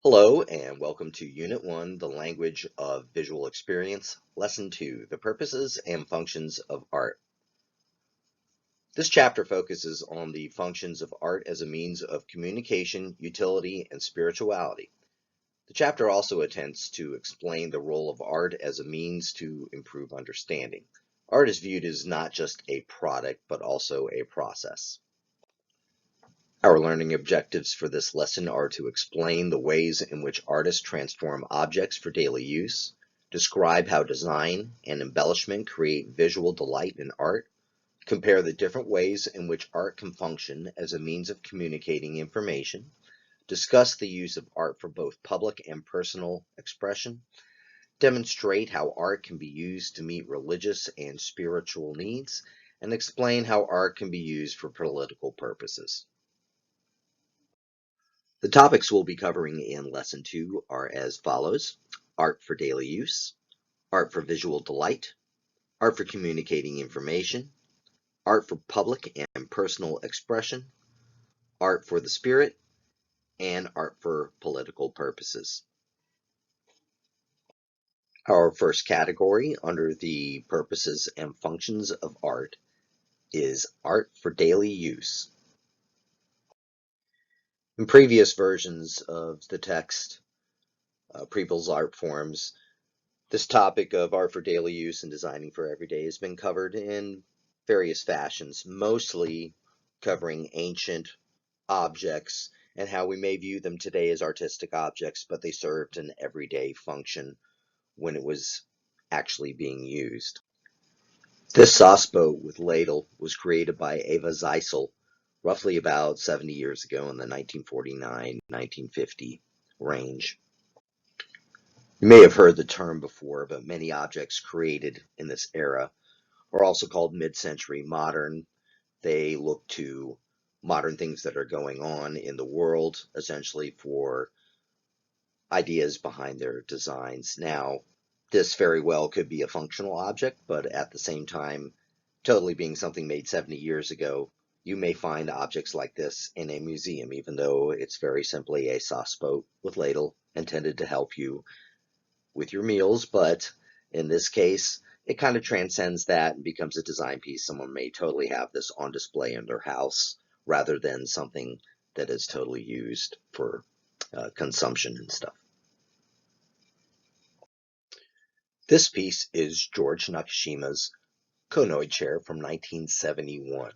Hello and welcome to Unit 1, the Language of Visual Experience, Lesson 2, the Purposes and Functions of Art. This chapter focuses on the functions of art as a means of communication, utility, and spirituality. The chapter also attempts to explain the role of art as a means to improve understanding. Art is viewed as not just a product, but also a process. Our learning objectives for this lesson are to explain the ways in which artists transform objects for daily use, describe how design and embellishment create visual delight in art, compare the different ways in which art can function as a means of communicating information, discuss the use of art for both public and personal expression, demonstrate how art can be used to meet religious and spiritual needs, and explain how art can be used for political purposes. The topics we'll be covering in Lesson 2 are as follows: art for daily use, art for visual delight, art for communicating information, art for public and personal expression, art for the spirit, and art for political purposes. Our first category under the purposes and functions of art is art for daily use. In previous versions of the text, Preble's art forms, this topic of art for daily use and designing for everyday has been covered in various fashions, mostly covering ancient objects and how we may view them today as artistic objects, but they served an everyday function when it was actually being used. This sauceboat with ladle was created by Eva Zeisel roughly about 70 years ago in the 1949-1950 range. You may have heard the term before, but many objects created in this era are also called mid-century modern. They look to modern things that are going on in the world, essentially for ideas behind their designs. Now, this very well could be a functional object, but at the same time, totally being something made 70 years ago, you may find objects like this in a museum, even though it's very simply a sauceboat with ladle intended to help you with your meals, but in this case, it kind of transcends that and becomes a design piece. Someone may totally have this on display in their house rather than something that is totally used for consumption and stuff. This piece is George Nakashima's Konoe chair from 1971.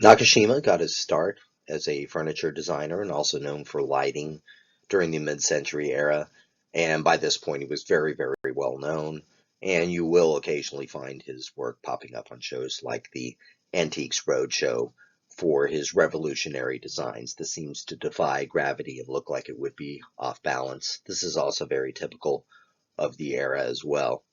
Nakashima got his start as a furniture designer and also known for lighting during the mid-century era, and by this point he was very, very well known, and you will occasionally find his work popping up on shows like the Antiques Roadshow for his revolutionary designs. This seems to defy gravity and look like it would be off balance. This is also very typical of the era as well.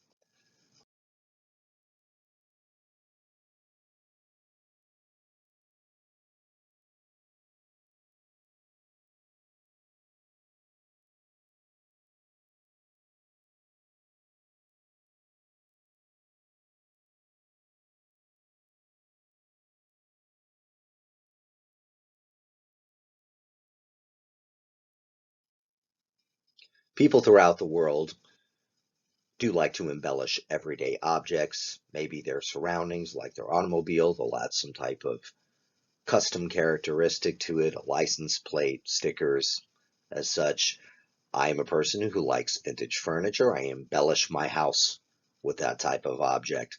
People throughout the world do like to embellish everyday objects, maybe their surroundings, like their automobile. They'll add some type of custom characteristic to it, a license plate, stickers, as such. I am a person who likes vintage furniture. I embellish my house with that type of object.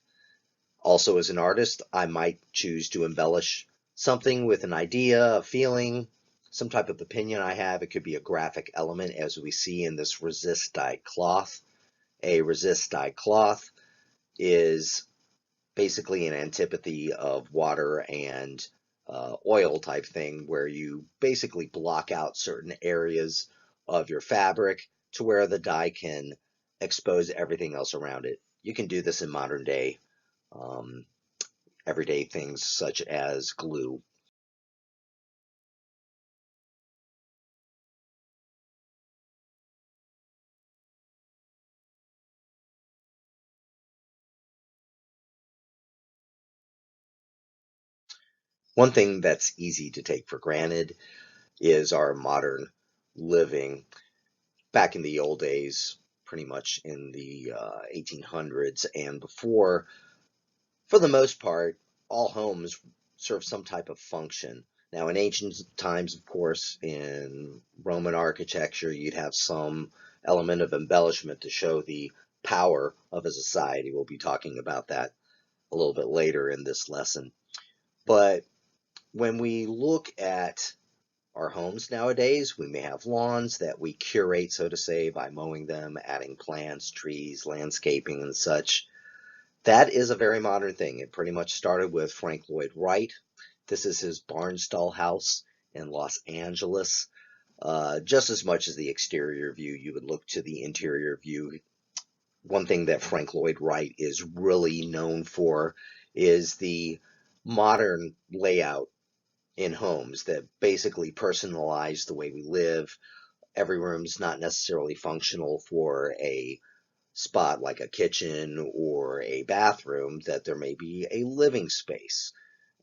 Also, as an artist, I might choose to embellish something with an idea, a feeling, some type of opinion I have. It could be a graphic element, as we see in this resist dye cloth. A resist dye cloth is basically an antipathy of water and oil type thing, where you basically block out certain areas of your fabric to where the dye can expose everything else around it. You can do this in modern day, um, everyday things such as glue. One thing that's easy to take for granted is our modern living back in the old days, pretty much in the 1800s and before. For the most part, all homes serve some type of function. Now, in ancient times, of course, in Roman architecture, you'd have some element of embellishment to show the power of a society. We'll be talking about that a little bit later in this lesson. But when we look at our homes nowadays, we may have lawns that we curate, so to say, by mowing them, adding plants, trees, landscaping, and such. That is a very modern thing. It pretty much started with Frank Lloyd Wright. This is his Barnstall house in Los Angeles. Just as much as the exterior view, you would look to the interior view. One thing that Frank Lloyd Wright is really known for is the modern layout in homes that basically personalize the way we live. Every room's not necessarily functional for a spot like a kitchen or a bathroom, that there may be a living space.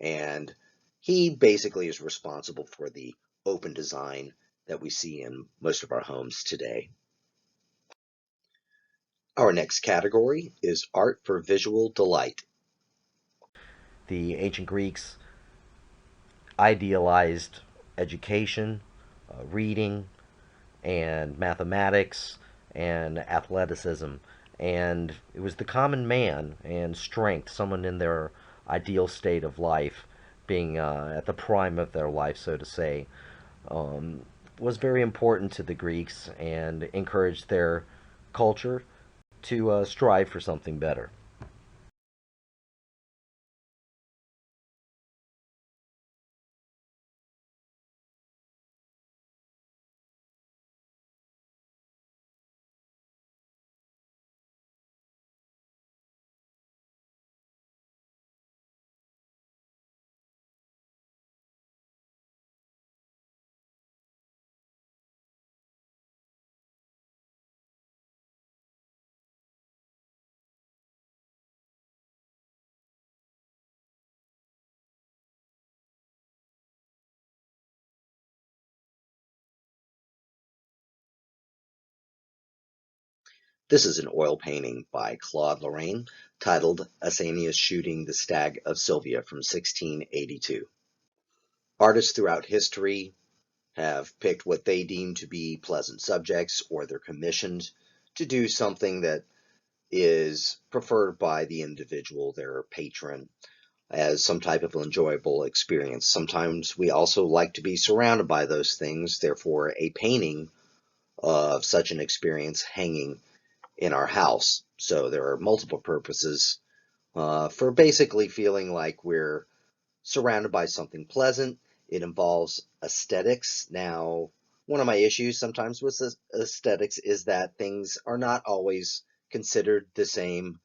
And he basically is responsible for the open design that we see in most of our homes today. Our next category is art for visual delight. The ancient Greeks idealized education, reading, and mathematics and athleticism. And it was the common man and strength, someone in their ideal state of life, being at the prime of their life, so to say, um, was very important to the Greeks and encouraged their culture to strive for something better. This is an oil painting by Claude Lorraine titled Asanius Shooting the Stag of Sylvia from 1682. Artists throughout history have picked what they deem to be pleasant subjects, or they're commissioned to do something that is preferred by the individual, their patron, as some type of enjoyable experience. Sometimes we also like to be surrounded by those things, therefore, a painting of such an experience hanging in our house. So there are multiple purposes for basically feeling like we're surrounded by something pleasant. It involves aesthetics. Now, one of my issues sometimes with aesthetics is that things are not always considered the same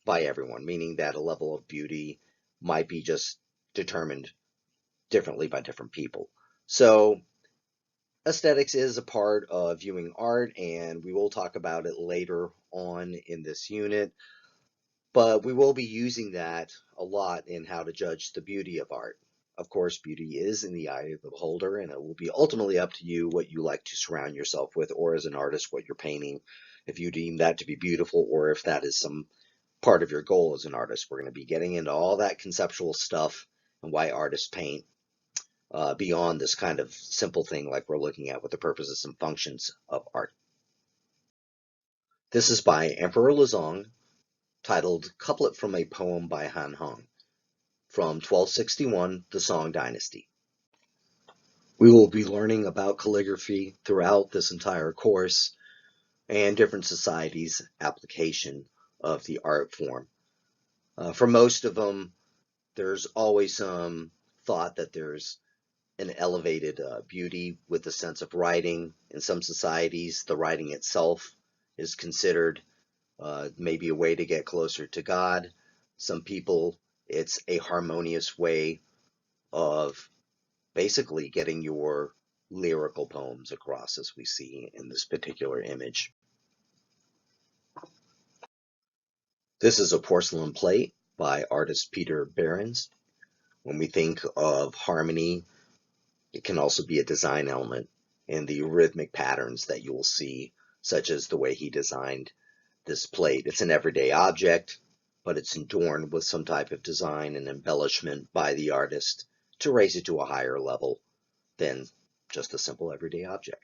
by everyone, meaning that a level of beauty might be just determined differently by different people. So, aesthetics is a part of viewing art, and we will talk about it later on in this unit. But we will be using that a lot in how to judge the beauty of art. Of course, beauty is in the eye of the beholder, and it will be ultimately up to you what you like to surround yourself with, or as an artist, what you're painting, if you deem that to be beautiful, or if that is some part of your goal as an artist. We're going to be getting into all that conceptual stuff and why artists paint beyond this kind of simple thing like we're looking at with the purposes and functions of art. This is by Emperor Lezong, titled Couplet from a Poem by Han Hong, from 1261, the Song Dynasty. We will be learning about calligraphy throughout this entire course and different societies' application of the art form. For most of them, there's always some thought that there's an elevated beauty with the sense of writing. In some societies, the writing itself is considered maybe a way to get closer to God. Some people, it's a harmonious way of basically getting your lyrical poems across, as we see in this particular image. This is a porcelain plate by artist Peter Behrens. When we think of harmony, it can also be a design element. and the rhythmic patterns that you will see, such as the way he designed this plate. It's an everyday object, but it's adorned with some type of design and embellishment by the artist to raise it to a higher level than just a simple everyday object.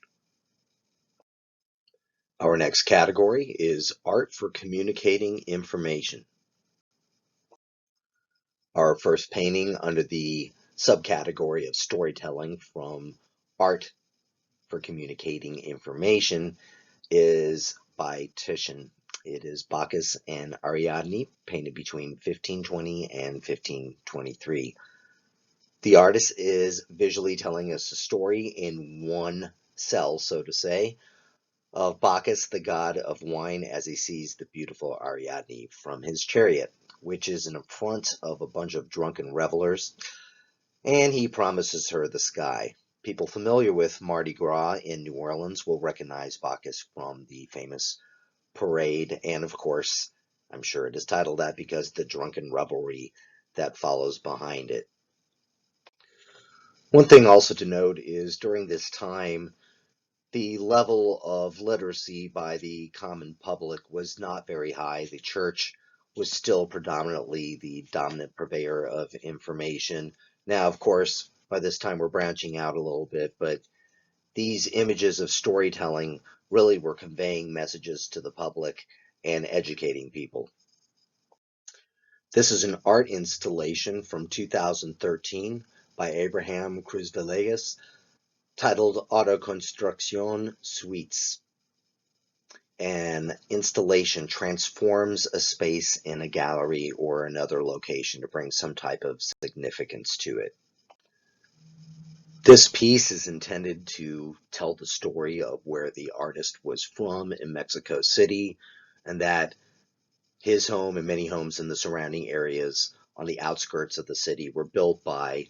Our next category is art for communicating information. Our first painting under the subcategory of storytelling from art for communicating information is by Titian. It is Bacchus and Ariadne, painted between 1520 and 1523. The artist is visually telling us a story in one cell, so to say, of Bacchus, the god of wine, as he sees the beautiful Ariadne from his chariot, which is an affront of a bunch of drunken revelers, and he promises her the sky. People familiar with Mardi Gras in New Orleans will recognize Bacchus from the famous parade, and of course, I'm sure it is titled that because the drunken revelry that follows behind it. One thing also to note is during this time, the level of literacy by the common public was not very high. The church was still predominantly the dominant purveyor of information. Now, of course, by this time we're branching out a little bit, but these images of storytelling really were conveying messages to the public and educating people. This is an art installation from 2013 by Abraham Cruz-Villegas titled Autoconstrucción Suites. An installation transforms a space in a gallery or another location to bring some type of significance to it. This piece is intended to tell the story of where the artist was from in Mexico City, and that his home and many homes in the surrounding areas on the outskirts of the city were built by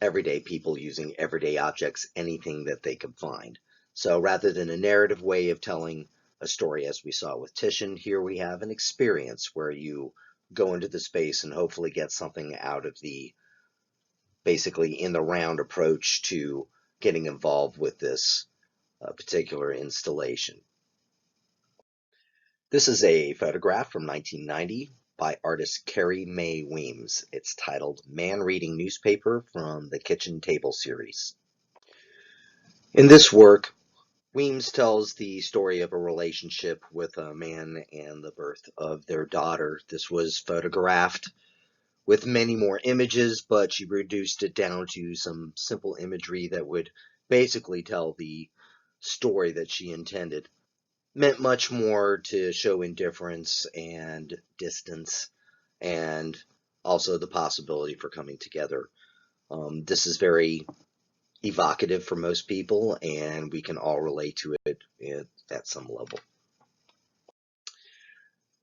everyday people using everyday objects, anything that they could find. So rather than a narrative way of telling a story as we saw with Titian, here we have an experience where you go into the space and hopefully get something out of the basically in the round approach to getting involved with this particular installation. This is a photograph from 1990 by artist Carrie Mae Weems. It's titled Man Reading Newspaper from the Kitchen Table series. In this work, Weems tells the story of a relationship with a man and the birth of their daughter. This was photographed with many more images, but she reduced it down to some simple imagery that would basically tell the story that she intended. Meant much more to show indifference and distance and also the possibility for coming together. This is very evocative for most people, and we can all relate to it at some level.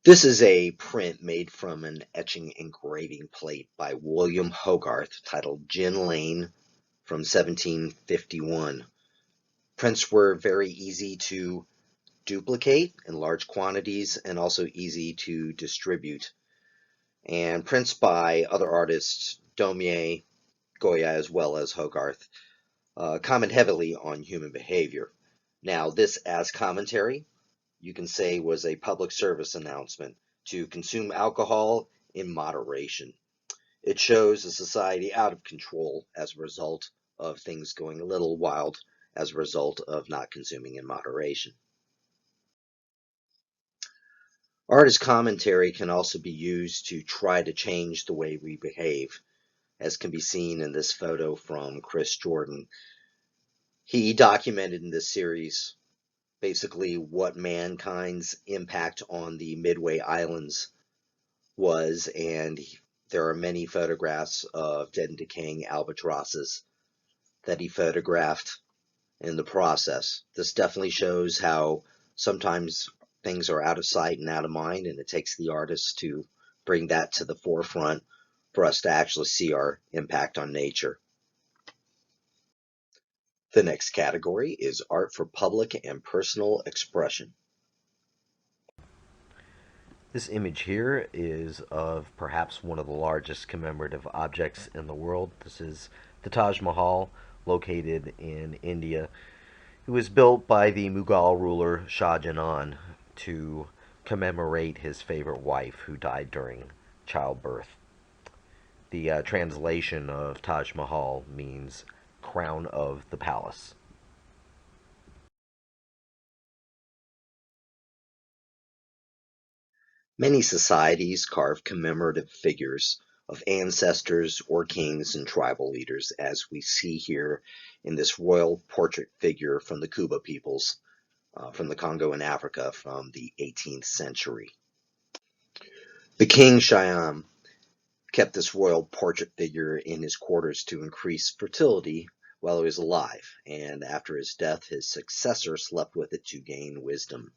This is a print made from an etching engraving plate by William Hogarth titled Gin Lane from 1751. Prints were very easy to duplicate in large quantities and also easy to distribute. And prints by other artists, Daumier, Goya, as well as Hogarth, comment heavily on human behavior. Now, this as commentary, you can say, was a public service announcement to consume alcohol in moderation. It shows a society out of control as a result of things going a little wild as a result of not consuming in moderation. Art as commentary can also be used to try to change the way we behave, as can be seen in this photo from Chris Jordan. He documented in this series basically what mankind's impact on the Midway Islands was, and there are many photographs of dead and decaying albatrosses that he photographed in the process. This definitely shows how sometimes things are out of sight and out of mind, and it takes the artist to bring that to the forefront for us to actually see our impact on nature. The next category is art for public and personal expression. This image here is of perhaps one of the largest commemorative objects in the world. This is the Taj Mahal, located in India. It It was built by the Mughal ruler Shah Jahan to commemorate his favorite wife who died during childbirth. The translation of Taj Mahal means crown of the palace. Many societies carve commemorative figures of ancestors or kings and tribal leaders, as we see here in this royal portrait figure from the Kuba peoples from the Congo in Africa from the 18th century. The king Shyam kept this royal portrait figure in his quarters to increase fertility while he was alive, and after his death, his successor slept with it to gain wisdom.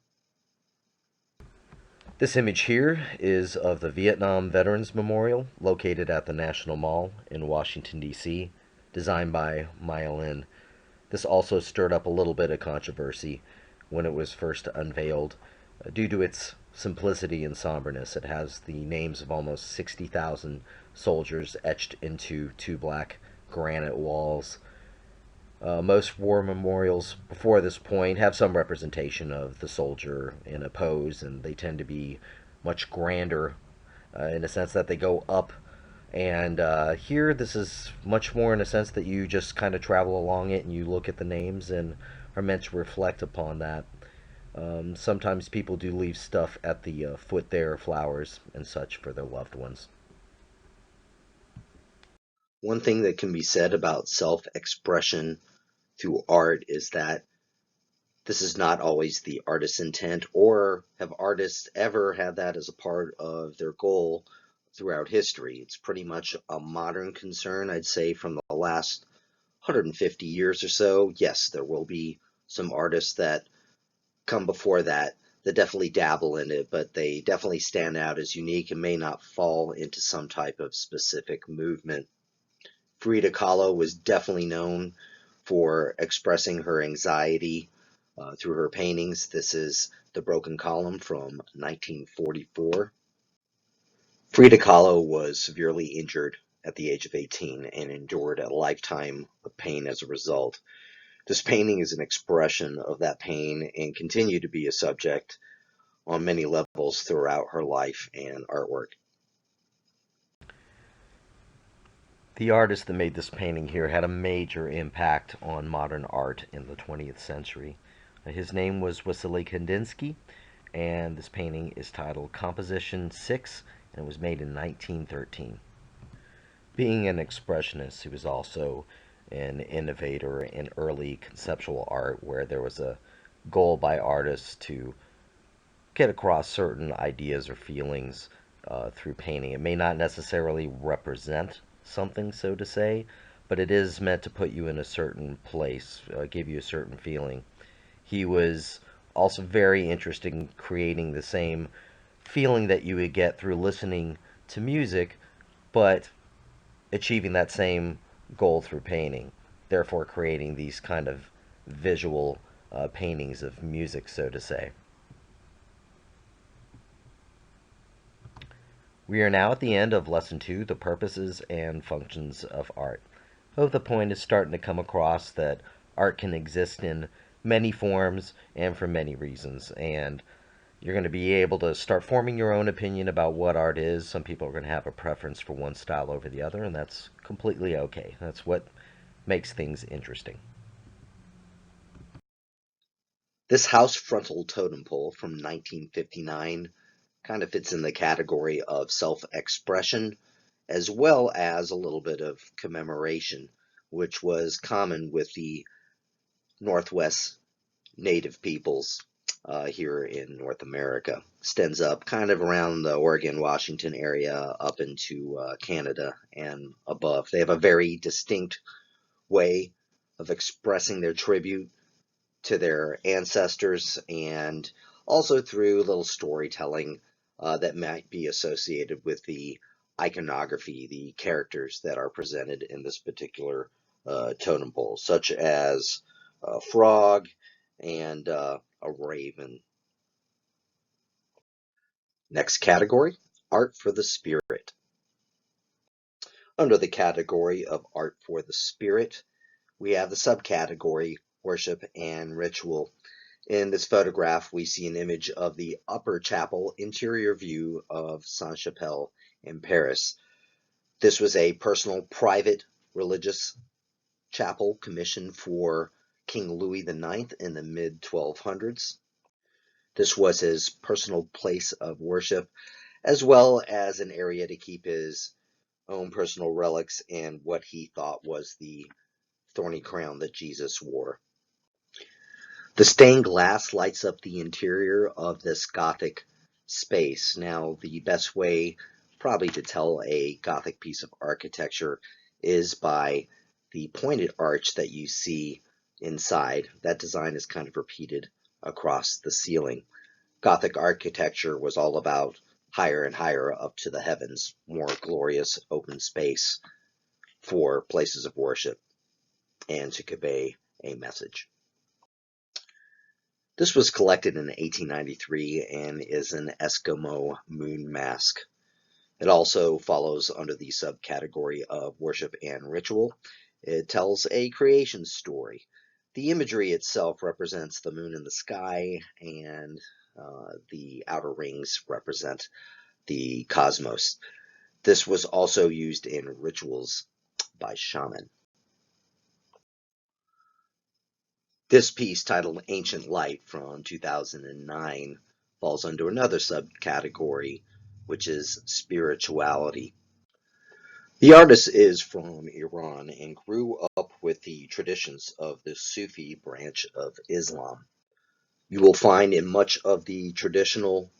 This image here is of the Vietnam Veterans Memorial located at the National Mall in Washington, D.C., designed by Maya Lin. This also stirred up a little bit of controversy when it was first unveiled due to its simplicity and somberness. It has the names of almost 60,000 soldiers etched into two black granite walls. Most war memorials before this point have some representation of the soldier in a pose, and they tend to be much grander in a sense that they go up. And here, this is much more in a sense that you just kind of travel along it and you look at the names and are meant to reflect upon that. Sometimes people do leave stuff at the foot there, flowers and such for their loved ones. One thing that can be said about self-expression through art is that this is not always the artist's intent, or have artists ever had that as a part of their goal throughout history. It's pretty much a modern concern, I'd say, from the last 150 years or so. Yes, there will be some artists that come before that definitely dabble in it, but they definitely stand out as unique and may not fall into some type of specific movement. Frida Kahlo was definitely known for expressing her anxiety through her paintings. This is The Broken Column from 1944. Frida Kahlo was severely injured at the age of 18 and endured a lifetime of pain as a result. This painting is an expression of that pain and continued to be a subject on many levels throughout her life and artwork. The artist that made this painting here had a major impact on modern art in the 20th century. His name was Wassily Kandinsky, and this painting is titled Composition 6, and it was made in 1913. Being an expressionist, he was also an innovator in early conceptual art where there was a goal by artists to get across certain ideas or feelings through painting. It may not necessarily represent something, so to say, but it is meant to put you in a certain place, give you a certain feeling. He was also very interested in creating the same feeling that you would get through listening to music, but achieving that same goal through painting, therefore creating these kind of visual paintings of music, so to say. We are now at the end of Lesson 2, The Purposes and Functions of Art. I hope the point is starting to come across that art can exist in many forms and for many reasons, and you're going to be able to start forming your own opinion about what art is. Some people are going to have a preference for one style over the other, and that's completely okay. That's what makes things interesting. This house frontal totem pole from 1959 kind of fits in the category of self-expression as well as a little bit of commemoration, which was common with the Northwest native peoples here in North America. Extends up kind of around the Oregon, Washington area up into Canada and above. They have a very distinct way of expressing their tribute to their ancestors and also through little storytelling that might be associated with the iconography, the characters that are presented in this particular totem pole, such as a frog and a raven. Next category, art for the spirit. Under the category of art for the spirit, we have the subcategory worship, and ritual. In this photograph, we see an image of the upper chapel interior view of Sainte-Chapelle in Paris. This was a personal, private religious chapel commissioned for King Louis IX in the mid-1200s. This was his personal place of worship, as well as an area to keep his own personal relics and what he thought was the thorny crown that Jesus wore. The stained glass lights up the interior of this Gothic space. Now, the best way probably to tell a Gothic piece of architecture is by the pointed arch that you see inside. That design is kind of repeated across the ceiling. Gothic architecture was all about higher and higher up to the heavens, more glorious open space for places of worship and to convey a message. This was collected in 1893 and is an Eskimo moon mask. It also follows under the subcategory of worship and ritual. It tells a creation story. The imagery itself represents the moon in the sky, and the outer rings represent the cosmos. This was also used in rituals by shaman. This piece, titled Ancient Light from 2009, falls under another subcategory, which is spirituality. The artist is from Iran and grew up with the traditions of the Sufi branch of Islam. You will find in much of the traditional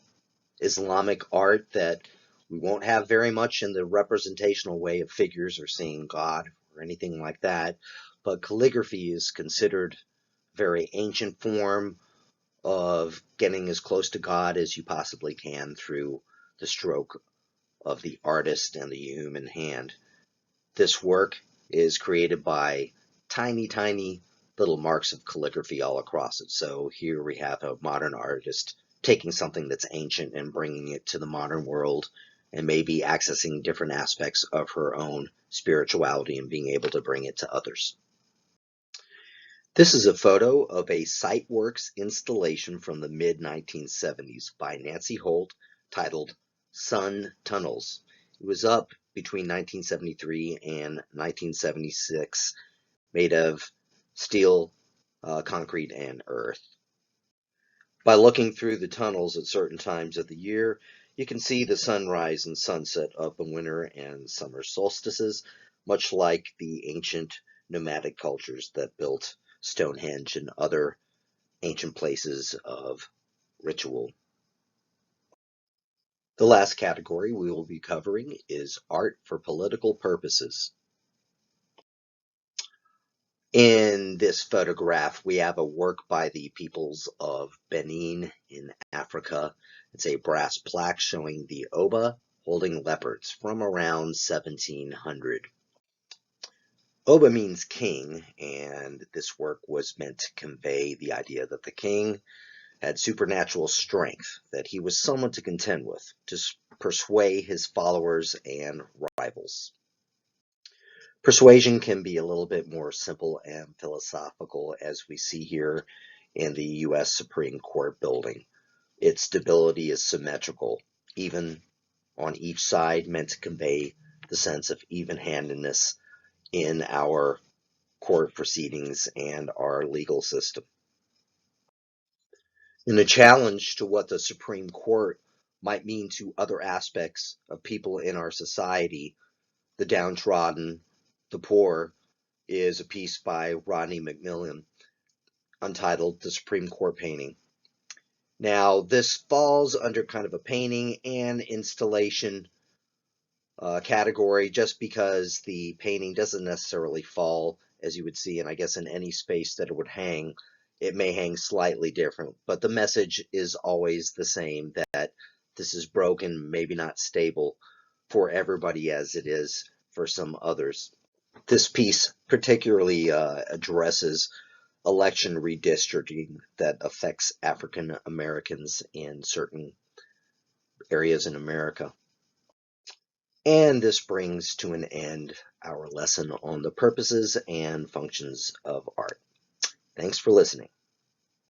Islamic art that we won't have very much in the representational way of figures or seeing God or anything like that, but calligraphy is considered a very ancient form of getting as close to God as you possibly can through the stroke of the artist and the human hand. This work is created by tiny, tiny little marks of calligraphy all across it. So here we have a modern artist taking something that's ancient and bringing it to the modern world, and maybe accessing different aspects of her own spirituality and being able to bring it to others. This is a photo of a Sightworks installation from the mid-1970s by Nancy Holt, titled Sun Tunnels. It was up between 1973 and 1976, made of steel, concrete, and earth. By looking through the tunnels at certain times of the year, you can see the sunrise and sunset of the winter and summer solstices, much like the ancient nomadic cultures that built Stonehenge and other ancient places of ritual. The last category we will be covering is art for political purposes. In this photograph, we have a work by the peoples of Benin in Africa. It's a brass plaque showing the Oba holding leopards from around 1700. Oba means king, and this work was meant to convey the idea that the king had supernatural strength, that he was someone to contend with, to persuade his followers and rivals. Persuasion can be a little bit more simple and philosophical, as we see here in the U.S. Supreme Court building. Its stability is symmetrical, even on each side, meant to convey the sense of even-handedness in our court proceedings and our legal system. In a challenge to what the Supreme Court might mean to other aspects of people in our society, the downtrodden, the poor, is a piece by Rodney McMillan entitled The Supreme Court Painting. Now, this falls under kind of a painting and installation category, just because the painting doesn't necessarily fall, as you would see, and I guess in any space that it would hang, it may hang slightly different, but the message is always the same, that this is broken, maybe not stable for everybody as it is for some others. This piece particularly addresses election redistricting that affects African Americans in certain areas in America. And this brings to an end our lesson on the purposes and functions of art. Thanks for listening.